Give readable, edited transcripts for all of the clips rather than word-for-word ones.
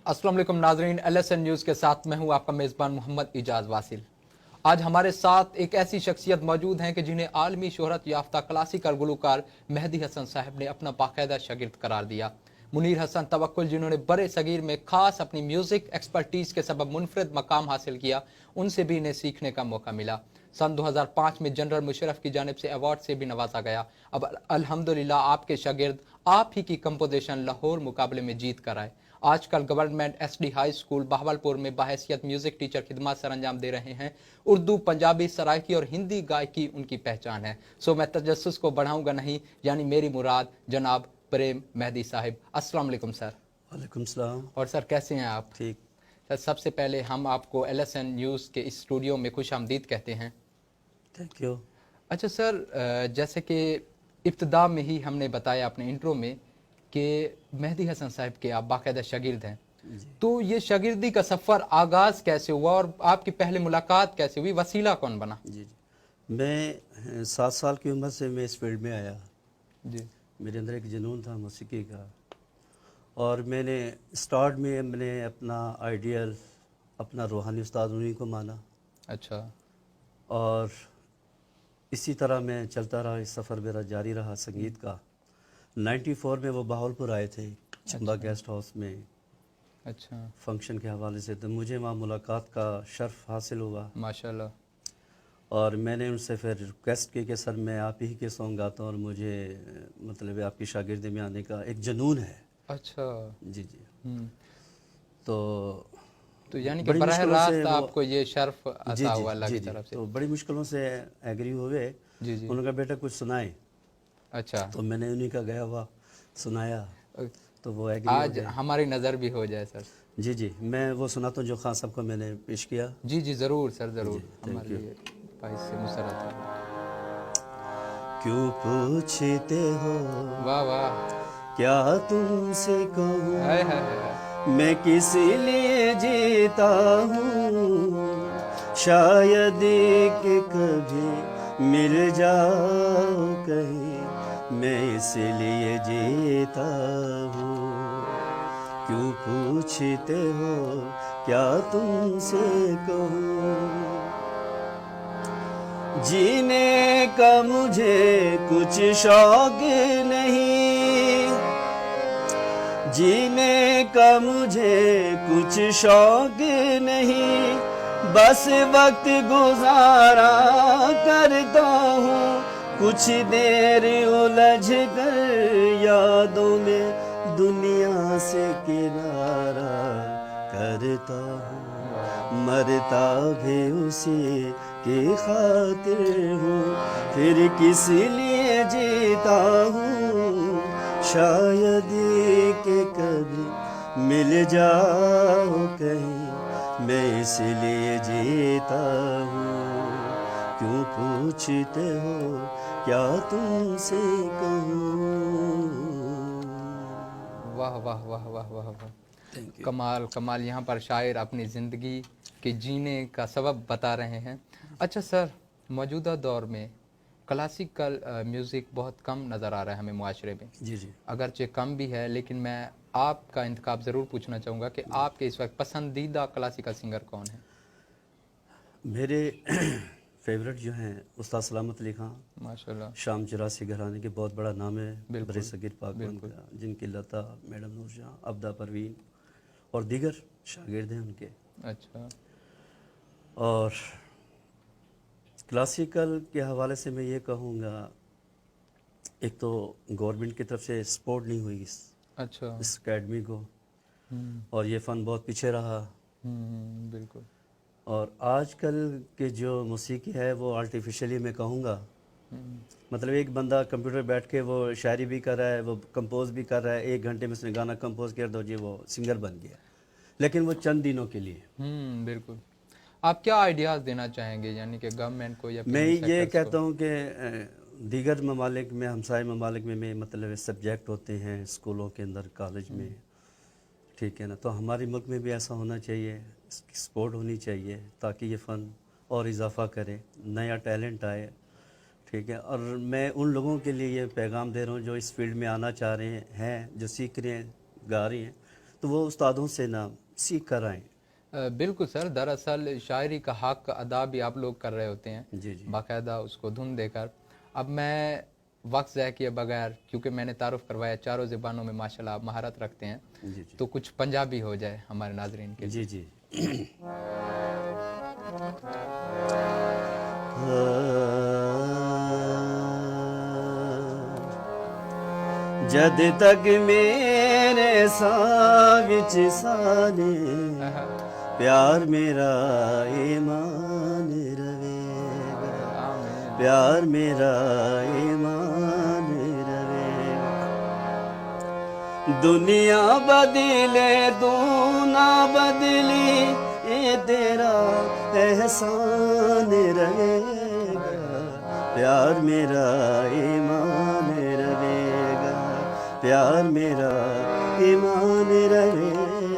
अस्सलाम वालेकुम नाजरीन, LSN न्यूज़ के साथ मैं हूं आपका मेज़बान मोहम्मद इजाज़ वासिल। आज हमारे साथ एक ऐसी शख्सियत मौजूद हैं कि जिन्हें आलमी शोहरत याफ्ता क्लासिकल गुलकार मेहदी हसन साहब ने अपना बाकायदा शागिर्द करार दिया। मुनीर हसन तवक्कुल, जिन्होंने बड़े सगीर में खास अपनी म्यूज़िक एक्सपर्टीज़ के सबब मुनफरद मकाम हासिल किया, उनसे भी इन्हें सीखने का मौका मिला। सन 2005 में जनरल मुशर्रफ की जानिब से अवार्ड से भी नवाजा गया। अब अल्हम्दुलिल्लाह आपके शागिर्द आप ही की कंपोजिशन लाहौर मुकाबले में जीत कर आए। आजकल government SD high school Bahawalpur में बाहैसियत म्यूजिक टीचर खिदमत सर अंजाम दे रहे हैं। उर्दू, पंजाबी, सराइकी और हिंदी गायकी उनकी पहचान है। सो मैं तजस्सुस को बढ़ाऊंगा नहीं, यानी मेरी मुराद जनाब प्रेम मेहदी साहिब। अस्सलाम वालेकुम सर। वालेकुम सलाम। और सर कैसे हैं आप? ठीक। सर सबसे पहले हम आपको LSN न्यूज़ के इस स्टूडियो में खुश आमदीद कहते हैं। Thank you. अच्छा सर, जैसे कि इब्तिदा में ही हमने बताया अपने इंट्रो में कि मेहदी हसन साहब के आप बाकायदा शागिर्द हैं, तो ये शागिर्दी का सफ़र आगाज़ कैसे हुआ और आपकी पहले मुलाकात कैसे हुई, वसीला कौन बना? जी जी, मैं 7 साल की उम्र से मैं इस फील्ड में आया जी। मेरे अंदर एक जुनून था मौसीकी का, और मैंने स्टार्ट में मैंने अपना आइडियल, अपना रूहानी उस्ताद उन्हीं को माना। अच्छा। और इसी तरह मैं चलता रहा, इस सफ़र मेरा जारी रहा संगीत का। 94 में वो बहावलपुर आए थे, चंबा गेस्ट हाउस में अच्छा। फंक्शन के हवाले से, तो मुझे वहाँ मुलाकात का शर्फ हासिल हुआ। माशाल्लाह। और मैंने उनसे फिर रिक्वेस्ट की कि सर मैं आप ही के सॉन्ग गाता हूँ और मुझे मतलब आपकी शागिर्दी में आने का एक जुनून है। अच्छा। जी जी। तो यानी कि बड़ी बराह मुश्किलों से रास्त वो, आपको ये शर्फ जी अता जी हुआ अल्लाह जी की जी, तरफ से। तो बड़ी मुश्किलों से एग्री हुए। जी जी। उन्होंने कहा बेटा कुछ सुनाए। अच्छा। तो मैंने उन्हीं का गया हुआ सुनाया, तो वो एग्री हो आज गए। हमारी नज़र भी हो जाए सर। जी जी, मैं वो सुनाता हूँ जो खान साहब को मैंने पेश किया। जी जी ज़रूर सर, ज़रूर। जी, थैंक हमारे यू। लिए भाई से मुसरत है। क्यों पूछते हो, वाह वाह। क्या तुमसे कहूँ, हाय हाय हाय हाय। मैं किस लिए जीता हूँ, शायद कि कभी मिल जाओ कहीं, मैं इसलिए जीता हूँ। क्यों पूछते हो, क्या तुमसे कहूँ, जीने का मुझे कुछ शौक नहीं, जीने का मुझे कुछ शौक नहीं, बस वक्त गुजारा करता हूँ, कुछ देर उलझ कर यादों में दुनिया से किनारा करता हूँ, मरता भी उसी की खातिर हूँ, फिर किस लिए जीता हूँ, शायद कि कभी मिल जाओ कहीं, मैं इसलिए जीता हूँ। क्यों पूछते हो, क्या तुमसे कहूँ। वाह वाह वाह वाह वाह वाह। Thank you. कमाल कमाल। यहाँ पर शायर अपनी ज़िंदगी के जीने का सबब बता रहे हैं। अच्छा सर, मौजूदा दौर में क्लासिकल म्यूज़िक बहुत कम नज़र आ रहा है हमें मुआशरे में। जी जी। अगरचे कम भी है, लेकिन मैं आपका इंतखाब ज़रूर पूछना चाहूँगा कि आपके इस वक्त पसंदीदा क्लासिकल सिंगर कौन है? मेरे फेवरेट जो हैं उस्ताद सलामत अली खां, माशाल्लाह। शाम 84 घराने के बहुत बड़ा नाम है बिल्कुल, बरे सगीर पाकवन बिल्कुल। का, जिनकी लता मैडम नूरजहां, अब्दा परवीन और दीगर शागिर्द हैं उनके। अच्छा। और क्लासिकल के हवाले से मैं ये कहूँगा, एक तो गवर्नमेंट की तरफ से सपोर्ट नहीं हुई अच्छा। इस अकेडमी को, हम्म और ये फ़न बहुत पीछे रहा। बिल्कुल। और आजकल के जो मौसीकी है वो आर्टिफिशियली मैं कहूँगा, मतलब एक बंदा कंप्यूटर बैठ के वो शायरी भी कर रहा है, वो कंपोज भी कर रहा है, 1 घंटे में उसने गाना कंपोज कर दो जी वो सिंगर बन गया, लेकिन वो चंद दिनों के लिए। बिल्कुल। आप क्या आइडियाज़ देना चाहेंगे, यानी कि गवर्नमेंट को या मैं फिल्मी ये सेक्टर्स को? कहता हूँ कि दीगर ममालिक में, हमसाय ममालिक में मतलब सब्जेक्ट होते हैं स्कूलों के अंदर, कॉलेज में, ठीक है ना, तो हमारे मुल्क में भी ऐसा होना चाहिए, इसकी सपोर्ट होनी चाहिए ताकि ये फ़न और इजाफ़ा करे, नया टैलेंट आए, ठीक है। और मैं उन लोगों के लिए ये पैगाम दे रहा हूँ जो इस फील्ड में आना चाह रहे हैं, जो सीख रहे हैं, गा रहे हैं, तो वो उस्तादों से ना सीख कर आएँ। बिल्कुल सर, दरअसल शायरी का हक अदा भी आप लोग कर रहे होते हैं जी जी बाकायदा उसको धुन देकर। अब मैं वक्त ज़ाय किए बगैर, क्योंकि मैंने तारुफ करवाया चारों ज़बानों में माशाल्लाह आप महारत रखते हैं, जी जी तो कुछ पंजाबी हो जाए हमारे नाजरीन के लिए। जी जी जद तक मेरे साह विच साने प्यार मेरा ईमान रवेगा, आमीन। प्यार मेरा ईमान रवेगा। दुनिया बदले तू ना बदली, ये तेरा एहसान रहेगा, प्यार मेरा ईमान रहेगा, प्यार मेरा ईमान रहेगा।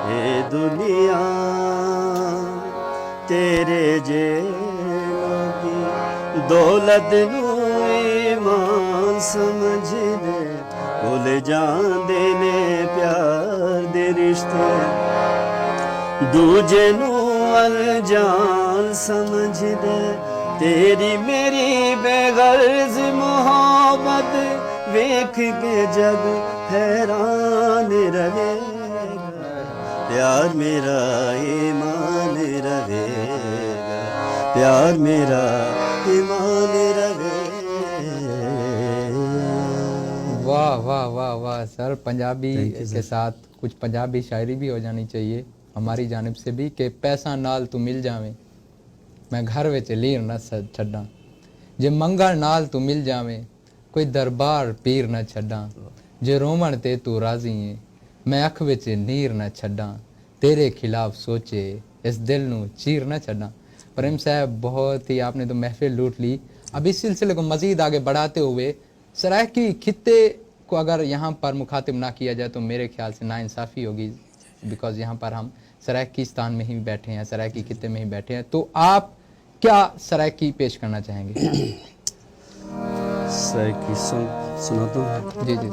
ये दुनिया तेरे जेलोगी दौलत नू ईमान समझ दे, भुल जांदे ने प्यार दे रिश्ते, दूजे नू अनजान समझ दे, तेरी मेरी बेगर्ज मोहब्बत वेख के जग हैरान रहेगा, प्यार मेरा ईमान रहेगा, प्यार मेरा ईमान रहेगा। वाह वाह वाह वाह सर, पंजाबी के साथ कुछ पंजाबी शायरी भी हो जानी चाहिए हमारी जानिब से भी, कि पैसा नाल तू मिल जावे मैं घर विच लीर न छड्डां, जे मंगण नाल तू मिल जावे कोई दरबार पीर न छड्डां, जे रोवण ते तू राजी है मैं अख विच नीर न छड्डां, तेरे खिलाफ सोचे इस दिल नू चीर न छड्डां। प्रेम साहब, बहुत ही आपने तो महफिल लूट ली। अब इस सिलसिले को मज़ीद आगे बढ़ाते हुए सराइकी खित्ते को अगर यहाँ पर मुखातिब ना किया जाए तो मेरे ख्याल से नाइंसाफ़ी होगी, बिकॉज़ यहाँ पर हम सराइकीस्तान में ही बैठे हैं, सराइकी खित्ते में ही बैठे हैं। तो आप क्या सराइकी पेश करना चाहेंगे? सराइकी सुनाता हूँ। जी जी।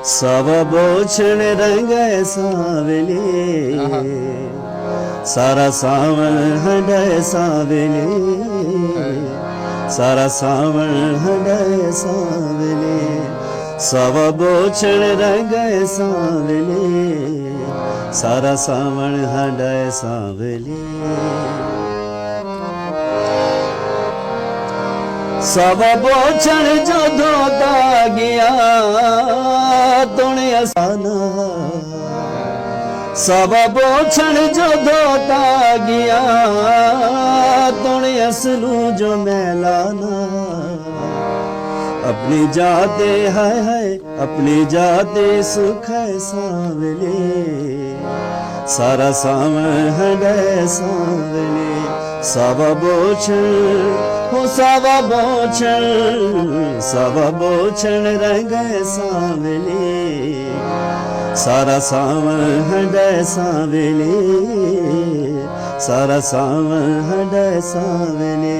सब बोछण रंग सावले, सारा सावन हंडे सावले, सारा सावन हंडे सावले, सब बोछण रंग सावले, सारा सावन हंडे सावले, सब बोछण जो धोता गया तुने असाना, सब बोछण जो धोता गया तुने असलू जो मैलाना, अपनी जाते है अपनी जाते सुख है सांवले, सारा सावन हंडे सांवले, सब बोछण हो सब बोछण रंग सांवले, सारा सावन हंडे सांवले, सारा सावन हंडे सांवले,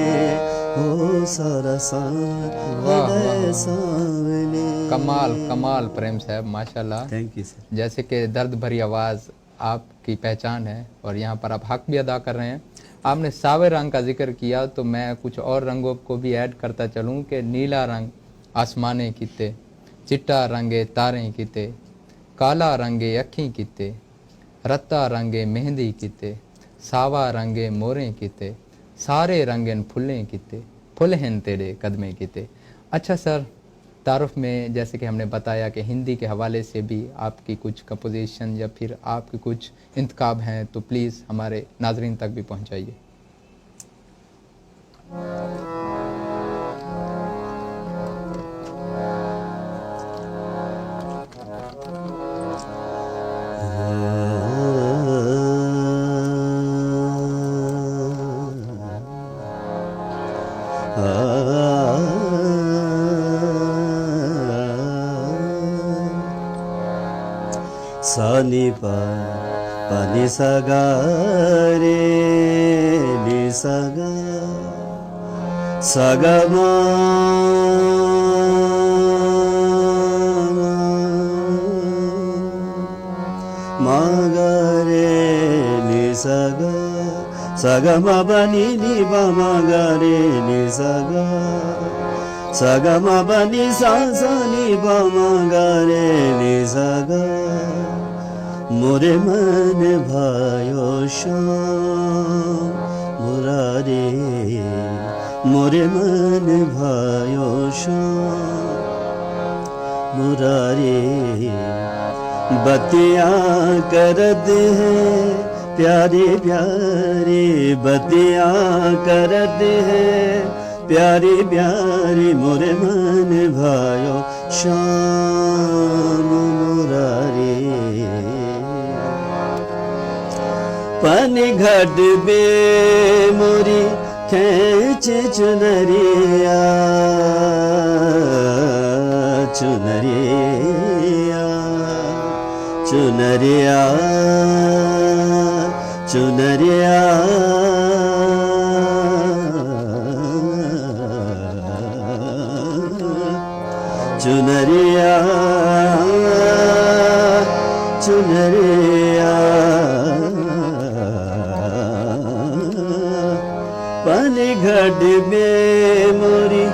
ओ सारा सावन हंडे सांवले। कमाल कमाल प्रेम साहब, माशाल्लाह। Thank you sir. जैसे कि दर्द भरी आवाज़ आपकी पहचान है और यहाँ पर आप हक भी अदा कर रहे हैं। आपने सावे रंग का जिक्र किया तो मैं कुछ और रंगों को भी ऐड करता चलूँ कि नीला रंग आसमाने किते, चिट्टा रंगे तारें किते, काला रंगे अखीं किते, रत्ता रंगे मेहंदी किते, सावा रंगे मोरें किते, सारे रंगन फुल्लें किते, फुल हैं तेरे कदमें किते। अच्छा सर, तारुफ में जैसे कि हमने बताया कि हिंदी के हवाले से भी आपकी कुछ कंपोजिशन या फिर आपके कुछ इंतखाब हैं, तो प्लीज़ हमारे नाजरीन तक भी पहुंचाइए। सानी पा pani sa ga re ni sa ga sa ga ma ma ga re ni sa ga ma ba ni ba ma ga re ni sa ga ma ba ni sa ni ba ma ga re ni sa ga मोरे मन भायो श्याम मुरारे मोरे मन भायो श्याम मुरारे बतियाँ करते हैं प्यारे प्यारे बतियाँ करते हैं प्यारे प्यारे मोरे मन भायो श्याम मुरारे पनघट बे मोरी खेच चुनरिया चुनरिया चुनरिया चुनरिया चुनरिया चुनरिया पनघट में मोरी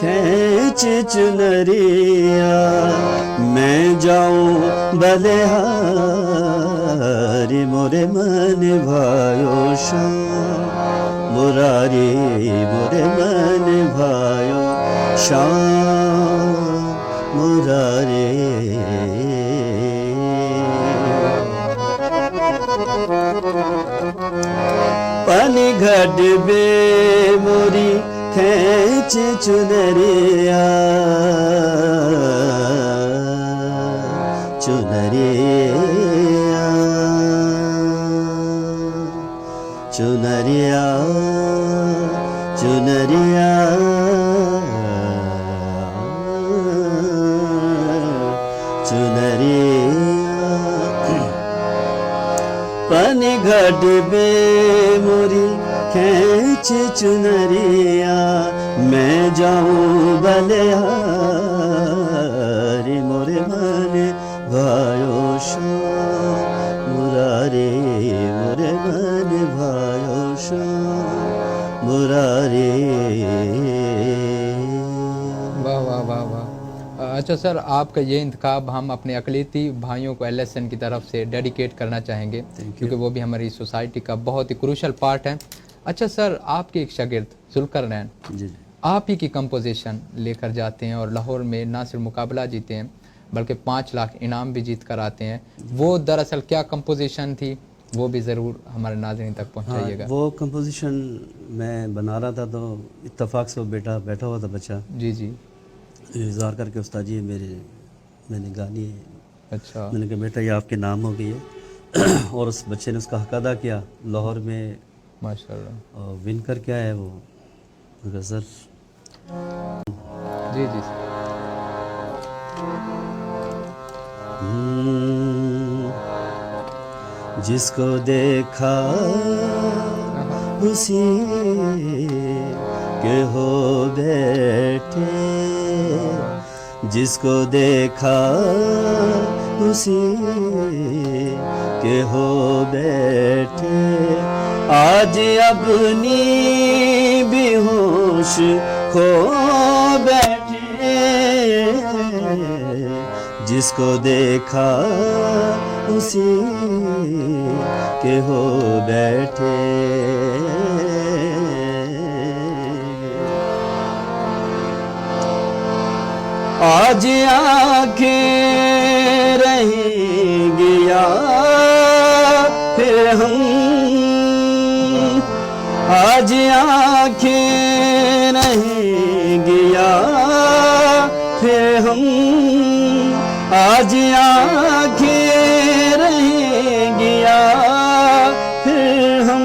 खेच चुनरिया मैं जाऊं बलिहारी मोरे मन भायो श्याम मुरारी मोरे मन भायो श्याम मुरारी पनघट बे मोरी खेच चुनरिया चुनरिया चुनरिया चुनरिया चुनरिया पनघट बे मोरी खेच चुनरिया मैं जाऊं बलिहारी मोरे मन भायो श्याम मुरारे मोरे मन भायो श्याम मुरारे वाह वाह वाह वाह। अच्छा सर, आपका ये इंतखाब हम अपने अकलीती भाइयों को LSN की तरफ से डेडिकेट करना चाहेंगे क्योंकि वो भी हमारी सोसाइटी का बहुत ही क्रूशल पार्ट है। अच्छा सर, आपके एक शागिर्द जुल्करनैन आप ही की कंपोजिशन लेकर जाते हैं और लाहौर में ना सिर्फ मुकाबला जीते हैं बल्कि 5 लाख इनाम भी जीत कर आते हैं। वो दरअसल क्या कंपोजिशन थी वो भी ज़रूर हमारे नाज़रीन तक पहुंचाइएगा। वो कंपोजिशन मैं बना रहा था तो इत्तेफाक से वो बेटा बैठा हुआ था बच्चा जी जी इज़हार करके उस्ताद जी मैंने गानी है। अच्छा, मैंने कहा बेटा ये आपके नाम हो गई है और उस बच्चे ने उसका हक अदा किया लाहौर में माशाल्लाह। और विन कर क्या है वो गज़ल जी जी जिसको देखा उसी के हो बैठे जिसको देखा उसी के हो बैठे आज अपनी बेहोश खो बैठे जिसको देखा उसी के हो बैठे आज आंखें रहेंगी या फिर हम आज आंखें रहेंगी या फिर हम आज आंखें रहेंगी या फिर हम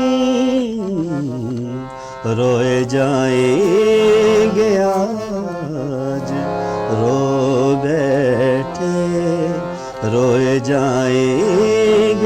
रोए जाएंगे आज रो बैठे रोए जाएंगे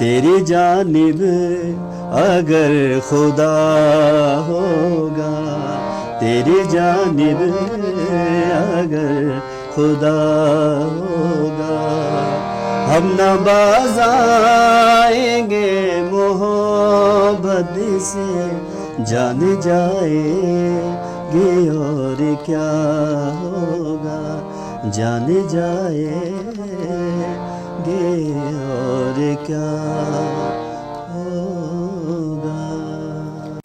तेरी जानिब अगर खुदा होगा, तेरी जानिब अगर खुदा होगा, हम न बाज आएंगे मोहब्बत से, जान जाएंगे और क्या होगा, जान जाएंगे और क्या होगा।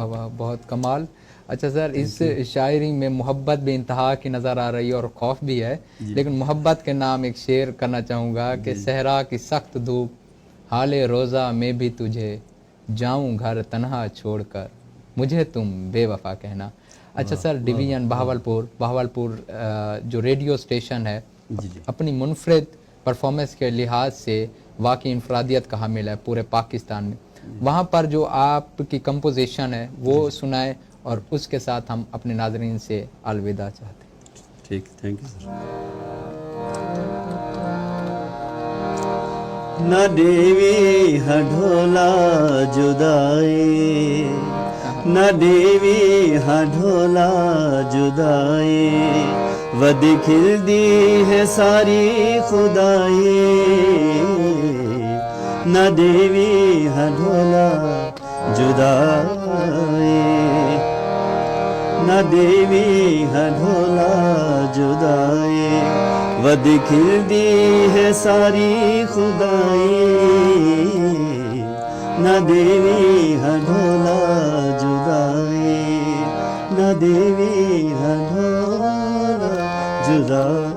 वाह, बहुत कमाल। अच्छा सर, इस शायरी में मोहब्बत भी इंतहा की नज़र आ रही है और खौफ भी है, लेकिन मोहब्बत के नाम एक शेर करना चाहूँगा कि सहरा की सख्त धूप हाले रोज़ा में भी तुझे जाऊँ घर तन्हा छोड़कर, मुझे तुम बेवफा कहना। अच्छा सर, डिवीज़न बहावलपुर जो रेडियो स्टेशन है, अपनी मुनफरिद परफॉर्मेंस के लिहाज से वाकई इंफरादियत का हामिल है पूरे पाकिस्तान में। वहाँ पर जो आपकी कंपोजिशन है वो सुनाए और उसके साथ हम अपने नाज़रीन से अलविदा चाहते हैं। ठीक, थैंक यू सर। न देवी हढोला जुदाई, न देवी हढोला जुदाई, वद खिलदी है सारी खुदाई, न देवी हढोला जुदाई, न देवी हढोला जुदाई, वद खिलदी है सारी खुदाई, न देवी हढोला जुदाई, न देवी हढोला जुदाई।